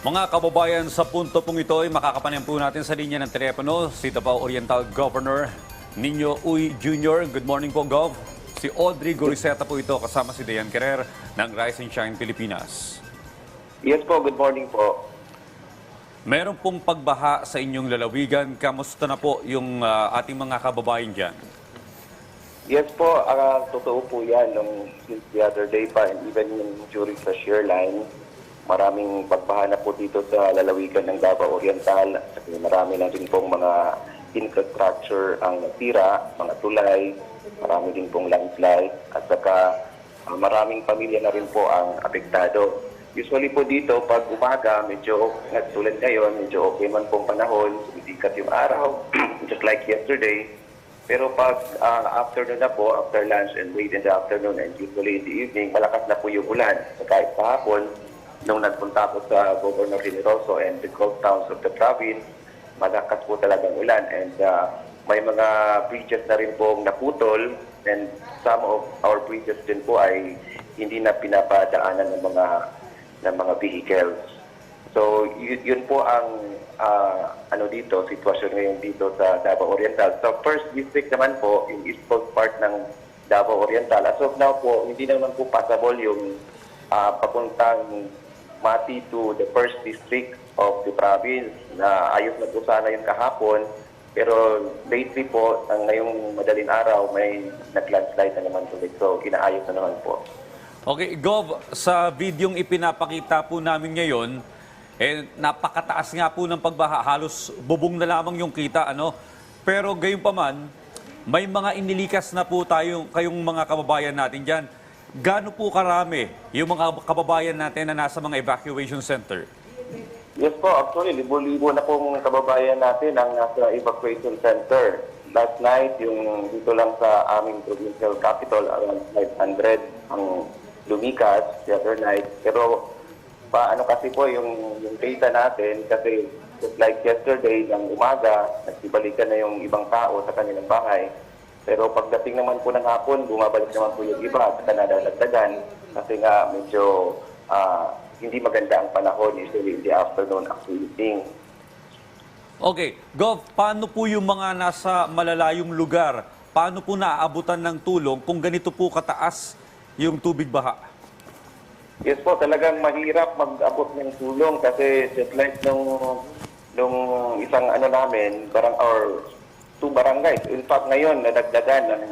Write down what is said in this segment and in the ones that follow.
Mga kababayan, sa punto pong ito ay makakapanayam po natin sa linya ng telepono si Davao Oriental Governor Nino Uy Jr. Good morning po, Gov. Si Audrey Goriseta po ito kasama si Dayan Querer ng Rise and Shine Pilipinas. Yes po, good morning po. Meron pong pagbaha sa inyong lalawigan. Kamusta na po yung ating mga kababayan dyan? Yes po, totoo po yan. Since the other day pa, and even during sa shear line, maraming pagbaha na po dito sa lalawigan ng Davao Oriental. Marami na rin pong mga infrastructure ang natira, mga tulay, marami din pong landslide, at saka maraming pamilya na rin po ang apektado. Usually po dito, pag umaga, medyo tulad ngayon, medyo okay man pong panahon, sumikat yung araw, just like yesterday. Pero pag afternoon na po, after lunch and late in the afternoon and usually in the evening, malakas na po yung ulan. So kahit kahapon, nung nagpunta po sa Governor Generoso and the coast towns of the province, malakas po talagang ulan. And may mga bridges na rin pong naputol, and some of our bridges din po ay hindi na pinapadaanan ng mga vehicles. So yun po ang dito, sitwasyon ngayon dito sa Davao Oriental. So first district naman po, yung east coast part ng Davao Oriental. As of now po, hindi naman po passable yung papuntang Mati to the first district of the province na ayos na po sana yung kahapon. Pero lately po, ngayong madaling araw, may nag-landslide na naman ulit. So inaayos na naman po. Okay, Gov, sa videong ipinapakita po namin ngayon, napakataas nga po ng pagbaha. Halos bubong na lamang yung kita, ano? Pero gayon pa man, may mga inilikas na po kayong mga kababayan natin dyan. Gaano po karami yung mga kababayan natin na nasa mga evacuation center? Yes po, actually, libo-libo na pong kababayan natin ang nasa evacuation center. Last night, yung dito lang sa aming provincial capital, around 500 ang lumikas the other night. Pero paano kasi po yung data natin, kasi just like yesterday, ng umaga, nagsibalikan na yung ibang tao sa kanilang bahay. Pero pagdating naman po ng hapon, bumabalik naman po yung iba at nadadagdagan kasi nga medyo hindi maganda ang panahon, usually in the afternoon after evening. Okay, Gov, paano po yung mga nasa malalayong lugar? Paano po naaabutan ng tulong kung ganito po kataas yung tubig baha? Yes po, talagang mahirap mag-abot ng tulong kasi just like nung isang namin, two barangays. In fact, ngayon, nadagdagan ng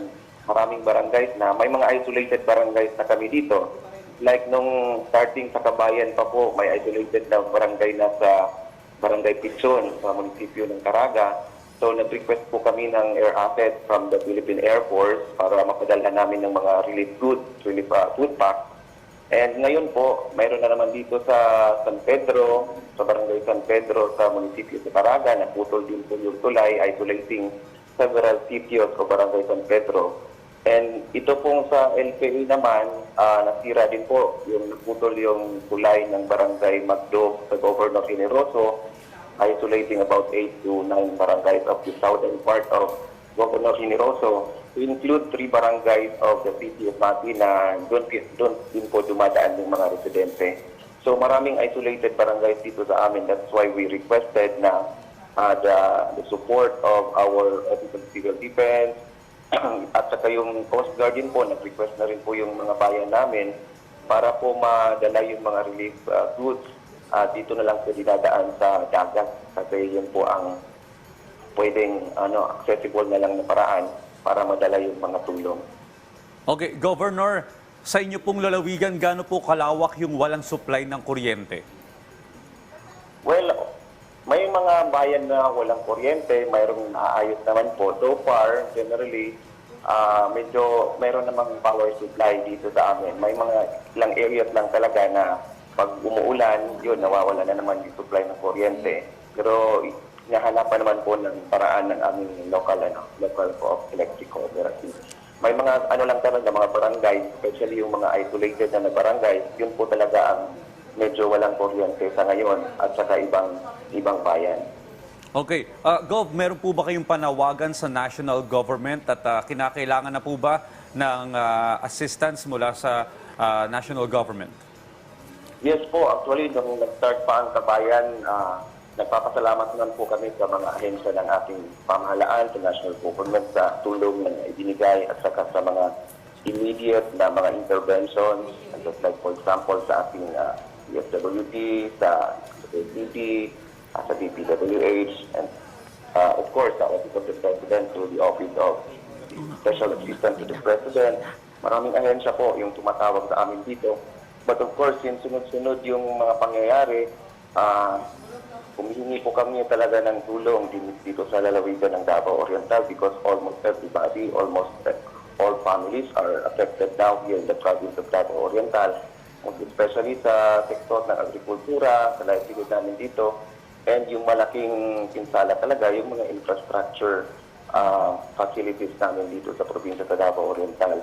maraming barangays na may mga isolated barangays na kami dito. Like nung starting sa Kabayan pa po, may isolated na barangay na sa Barangay Pitson sa munisipyo ng Caraga. So, nag-request po kami ng air asset from the Philippine Air Force para mapadala namin ng mga relief goods, food pack. And ngayon po, mayroon na naman dito sa San Pedro, sa Barangay San Pedro, sa munisipyo sa Caraga, naputol din po yung tulay, isolating several sitios o Barangay San Pedro. And ito pong sa LPA naman, nasira din po yung naputol yung tulay ng Barangay Magdog sa Governor Generoso, isolating about 8 to 9 barangays of the southern part of Governor Generoso, to include 3 barangays of the city of Mati na doon din po dumadaan yung mga residente. So maraming isolated barangays dito sa amin. That's why we requested na the support of our Office of Civil Defense at saka yung Coast Guard din po, nag-request na rin po yung mga bayan namin para po madala yung mga relief goods. Dito na lang po dinadaan sa dagat kasi yun po ang pwedeng accessible na lang na paraan para madala yung mga tulong. Okay, Governor, sa inyo pong lalawigan, gaano po kalawak yung walang supply ng kuryente? Well, may mga bayan na walang kuryente, mayroong naayos naman po. So far, generally, medyo mayroon namang power supply dito sa amin. May mga ilang areas lang talaga na pag umuulan, yun, nawawala na naman yung supply ng kuryente. Pero hinahanapan naman po ng paraan ng aming local of electric cooperative. May mga lang talaga, mga barangay, especially yung mga isolated na barangay, yun po talaga ang medyo walang kuryente sa ngayon at saka ibang bayan. Okay. Gov, meron po ba kayong panawagan sa national government at kinakailangan na po ba ng assistance mula sa national government? Yes po, actually, nung nag-start pa ang kabayan, nagpapasalamat naman po kami sa mga ahensya ng ating pamahalaan, sa national government, sa tulong na ibinigay at saka sa mga immediate na mga interventions, just like for example sa ating DSWD, sa DP, sa DPWH, and of course, sa Office of the President through the Office of Special Assistant to the President. Maraming ahensya po yung tumatawag sa amin dito. But of course, yung sunod-sunod yung mga pangyayari, humihingi po kami talaga ng tulong dito sa lalawigan ng Davao Oriental because almost everybody, almost all families are affected now here in the province of Davao Oriental, especially sa sektor ng agrikultura, sa livelihood namin dito, and yung malaking pinsala talaga, yung mga infrastructure facilities namin dito sa probinsya sa Davao Oriental.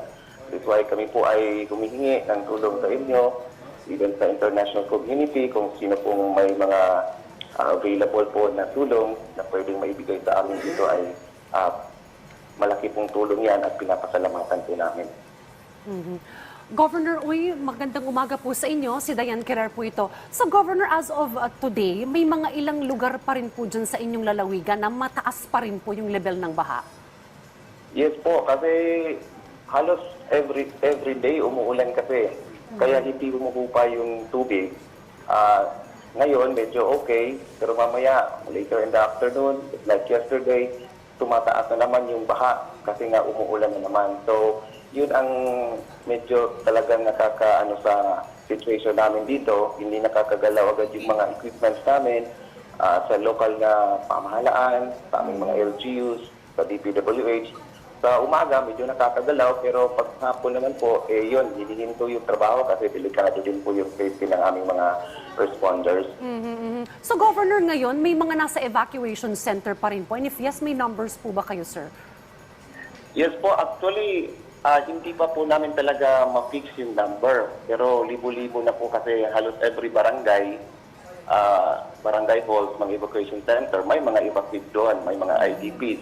That's why kami po ay humihingi ng tulong sa inyo, even sa international community, kung sino pong may mga available po na tulong na pwedeng maibigay sa amin dito ay malaki pong tulong yan at pinapasalamatan po namin. Governor Uy, magandang umaga po sa inyo. Si Diane Querer po ito. So Governor, as of today, may mga ilang lugar pa rin po dyan sa inyong lalawigan na mataas pa rin po yung level ng baha? Yes po, kasi halos every day umuulan kasi. Kaya hindi umuhupa yung tubig. Ngayon, medyo okay. Pero mamaya, later in the afternoon, like yesterday, tumataas na naman yung baha kasi nga umuulan na naman. So, yun ang medyo talagang nakakaano sa situation namin dito. Hindi nakakagalaw agad yung mga equipments namin sa local na pamahalaan, sa aming mga LGUs, sa DPWH. Sa umaga, medyo nakakagalaw, pero pag hapon naman po, yun, hinihinto yung trabaho kasi delikado din po yung safety ng aming mga responders. So Governor, ngayon, may mga nasa evacuation center pa rin po. And if yes, may numbers po ba kayo, sir? Yes po, actually, hindi pa po namin talaga ma-fix yung number. Pero libo-libo na po kasi halos every barangay, barangay halls, mga evacuation center, may mga evacuees doon, may mga IDPs.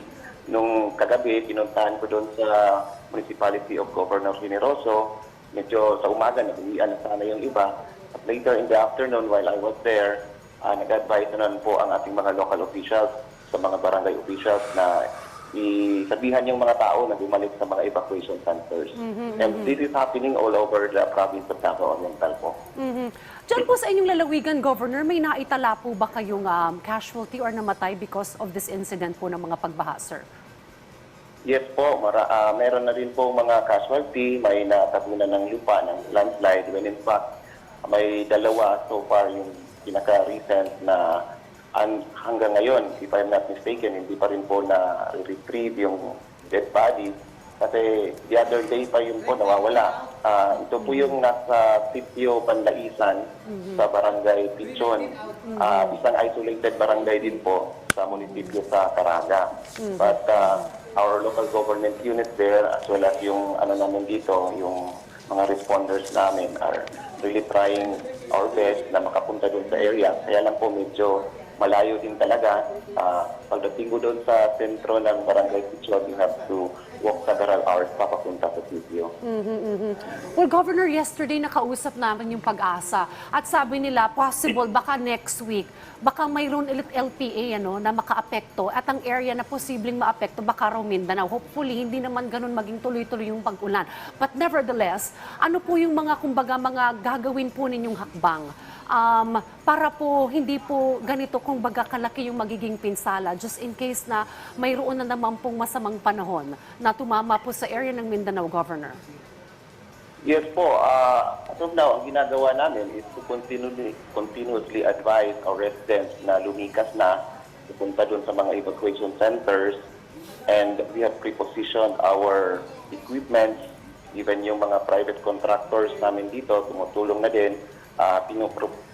Nung kagabi, pinuntahan ko doon sa Municipality of Governor Generoso. Medyo sa umaga, nag-uwian na sana yung iba. At later in the afternoon, while I was there, nag-advise na po ang ating mga local officials sa mga barangay officials na isabihan yung mga tao na bumalik sa mga evacuation centers. And this is happening all over the province of Davao Oriental po. Diyan po sa inyong lalawigan, Governor, may naitala po ba kayong casualty or namatay because of this incident po ng mga pagbaha, sir? Yes po, meron na rin po mga casualty, may natabunan ng lupa, ng landslide, when in fact, may dalawa so far yung pinaka-recent na hanggang ngayon, if I'm not mistaken, hindi pa rin po na-retrieve yung dead body. Kasi the other day pa yun po nawawala. Ito po yung nasa Sitio Panlaisan sa Barangay Pichon. Isang isolated barangay din po sa munisipyo sa Caraga. But our local government units there as well as yung namin dito, yung mga responders namin are really trying our best na makapunta doon sa area. Kaya lang po medyo malayo din talaga. Pagdating ko doon sa sentro ng Barangay Pichon, you have to walk several hours papapunta sa sitio. Well, Governor, yesterday nakausap namin yung Pag-asa at sabi nila, possible, baka next week, baka mayroon LPA na makaapekto at ang area na posibleng maapekto, baka raw Mindanao. Hopefully, hindi naman ganun maging tuloy-tuloy yung pag-ulan. But nevertheless, ano po yung mga gagawin po ninyong hakbang? Para po hindi po ganito kung baga kalaki yung magiging pinsala just in case na mayroon na naman pong masamang panahon na tumama po sa area ng Mindanao, Governor. Yes po. As of now, ang ginagawa namin is to continuously advise our residents na lumikas na, pupunta doon sa mga evacuation centers, and we have prepositioned our equipment, even yung mga private contractors namin dito, tumutulong na din.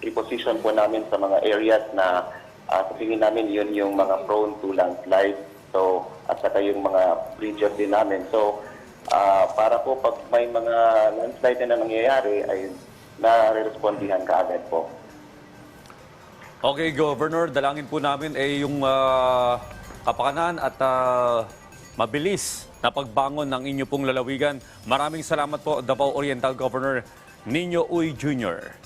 Preposition po namin sa mga areas na sa tingin namin yun yung mga prone to landslide. So, at saka yung mga bridges din namin. So, para po pag may mga landslide na nangyayari ay nare-respondihan kaagad po. Okay, Governor, dalangin po namin yung kapakanan at mabilis na pagbangon ng inyo pong lalawigan. Maraming salamat po, Davao Oriental Governor Nino Uy Jr.